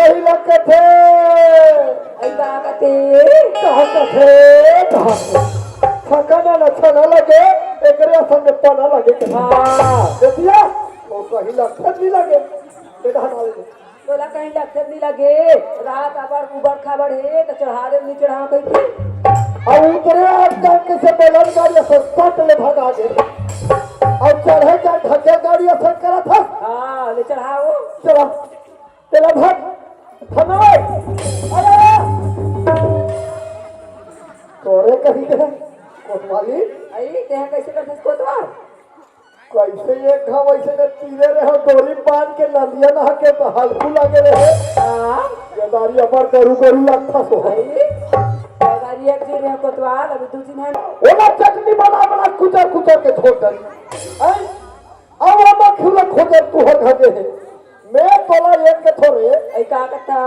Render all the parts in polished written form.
कही लगे थे ऐसा कते कहाँ थे थकाना अच्छा न लगे एकरे संग पना लगे हाँ देखिया वो कहीं लगे नहीं लगे बेटा हमारे तोला कहीं लक्षण नहीं लगे रात अबर उबर खबर है तो चढ़ावे नहीं चढ़ा कहीं की और उतरे आज कैसे बेलन गाड़ी सस्ता ले भगा दे और चढ़े का ढके गाड़ी असर करा था हाँ ले चढ़ाओ चला चला भाग थमे अरे तोरे कहीं गए कोतवाली आई तेहा कैसे कर सकते कोतवाल कैसे एक घाव ऐसे ने तीरे रहे डोरी बांध के नदिया नहा के तो हल्कू लगे रहे हाँ गदारी अपर करू करू लगता सो आई गाड़ी एक जे रहे कोतवाल अभी दो दिन है ओला चटनी बना बना कुचर कुचर के छोड़ कर आई अब हम खुला खोजे तू हो घगे है मैं तोला एक के थोड़े आई का कथा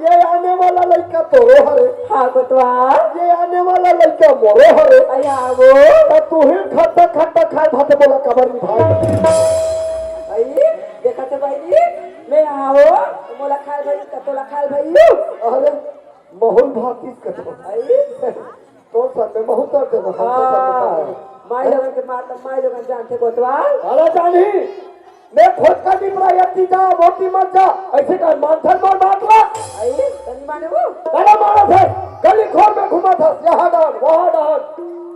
ये आने वाला लड़का तोरो हरे हाँ कोतवाल ये आने वाला लड़का मोरो हरे आई आवो तो तू ही खट्टा खट्टा खाए भाते बोला कबर में भाई आई देखा तो भाई मैं आओ मोला खाल भाई कतोला खाल भाई अरे माहौल भाती कथो आई तो सब में बहुत दर्द है हाँ माई लोगन के मार माई लोगन जानते कोतवाल अरे जानी मैं खोज कर दी पड़ा यत्ती जा मोती मत जा ऐसे का मानथन मार बात ला आई तनी माने वो बड़ा मारा था गली खोर में घुमा था यहाँ डाल वहाँ डाल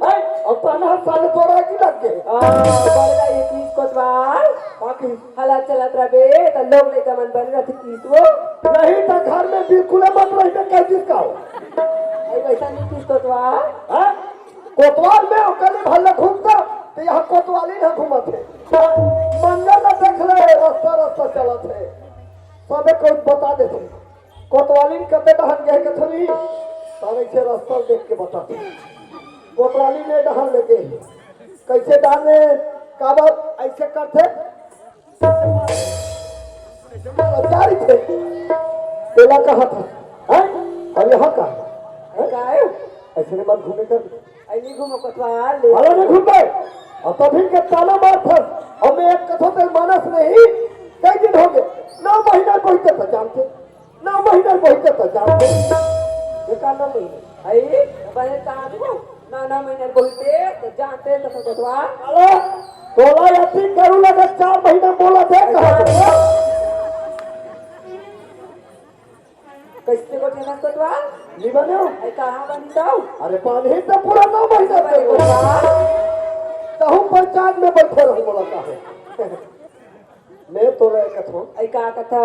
ऐ अब ताना साले तोड़ा की लग गए बड़ा ये चीज कोतवाल बाकी हला चलत रबे त लोग ले मन बन रहती चीज वो नहीं तो घर में बिल्कुल मत रही क्या चीज का हो आई वैसा नहीं चीज कोतवाल हैं? कोतवाल में कल भले घूमता तो यहाँ कोतवाली न घूमत है मंदिर न देख ले रास्ता रास्ता चलत है सबे कोई बता देते कोतवाली कते दहन गए के थोड़ी सारे से रास्ता देख के बताते कोतवाली ने दहन लेके कैसे डाले काबत ऐसे करते जारी थे तेला कहा था हैं? और यहाँ का काय ऐसे ने मत घूमे कर आई नहीं घूमो कोतवाल ले अरे नहीं घूम गए और तभी के ताना मार था और मैं एक कथो तेरे मानस नहीं कई दिन हो गए 9 महीना पहुंचते तो जानते 9 महीना पहुंचते तो जानते ये का 9 महीने आई बने कहां देखो ना महीने बोलते तो जानते तो कोतवाल अरे तोला यकीन करू लगा 4 महीना बोला थे कहा कैसे को ठेना कोतवाल नहीं बने हो आई कहां बनी जाओ अरे पानी तो पूरा 9 महीना बने कोतवाल कहूँ पंचायत में बैठे रहूँ बोला का मैं तो रहे कथो आई का कथा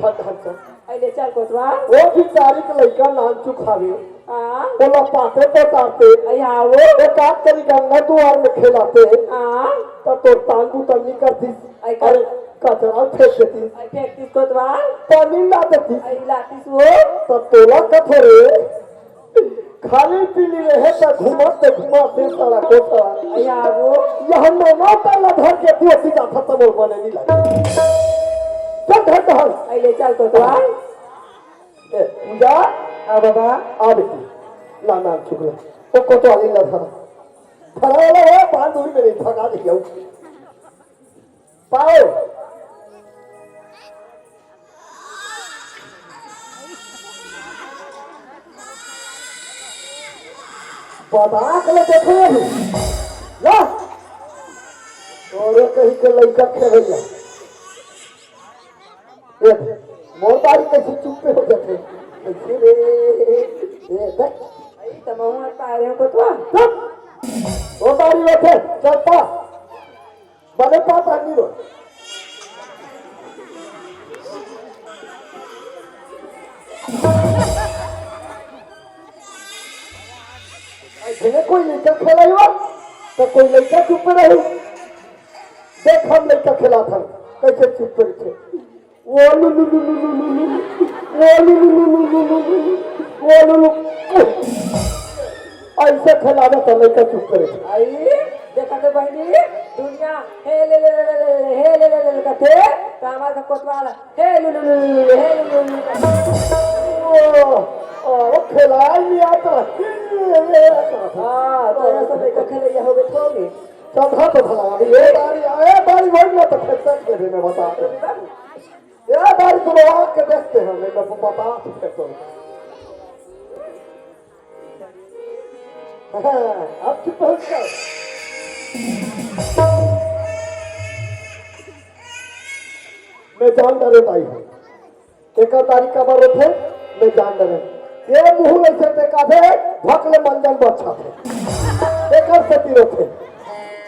हट हट आई ले चल कोतवाल वो भी तारीख लड़का नाम चुखावे हां बोला पाते बताते आई आओ एक आध करी गंगा द्वार में खेलाते हां तो तो टांगू तंगी करती आई अरे कचरा फेंक देती आई फेंकती कोतवाल पानी ला देती आई लातीस वो तो तोला कथोरे खाली पीली रहे तो घुमाते घुमाते सारा कोतरा आई आओ यहाँ नौना पहला धर के दियो सीधा खत्म हो बने नहीं लगे चल धर धर आई ले चल कोतवाल पूजा आ बाबा आ बेटी ला नाम चुकला तो कोतवाली ला धरा धरा वाला है 5 दूरी में नहीं भगा दिया पाओ बता के देखो ला और कहीं के लड़का खेलैया ये मोर बारी कैसे चुप पे हो जाते कैसे रे ये देख आई तमाम पा रहे हो कोतवाल चुप वो बारी बैठे चलता बने पाता नहीं रो ऐसे कोई लड़का खेला हुआ तो कोई लड़का चुप रहे देख हम लड़का खेला था कैसे चुप थे वो लु लु लु लु लु लु वो लु लु लु लु लु लु वो लु लु ऐसे खेलाना तो लड़का चुप करे आई देखा तो बहनी दुनिया हे ले कथे हमारा कोतवाल हे ले वो खेला नहीं आता हाँ तो ऐसा देखा खेले हो गए थोगे चल हाँ तो भला ये बारी आए बारी वही ना तो खेलता खेले में बता ये बारी तो आके देखते हैं मैं बता सकते तो अब चुप हो जाओ। मैं जान डरे भाई हूँ एक तारीख का बार थे मैं जान डरे ये मुंह ऐसे देखा थे भकले मंजन बच्चा थे एक से तीरो थे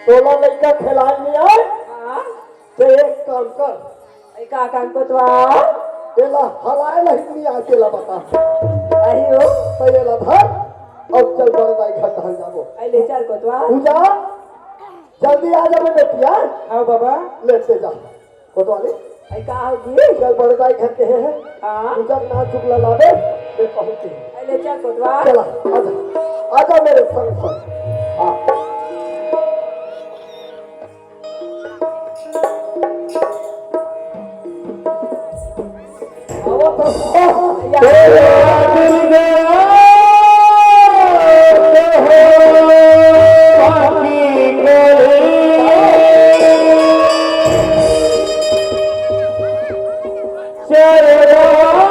16 लड़का खिलाए नहीं आए हाँ तो एक काम कर ऐ का काम कोतवा एला हलाए नहीं आके ला बता आई हो तो एला धर और चल बड़े भाई घर ढल जाबो आई ले चल कोतवा पूजा जल्दी आ जा बेटिया हाँ बाबा लेते जा कोतवाली आई का होगी चल बड़े भाई घर के हैं हाँ पूजा ना चुगला लावे मैं पहुंची आई ले चल कोतवा चला आजा आजा मेरे संग संग हाँ चलो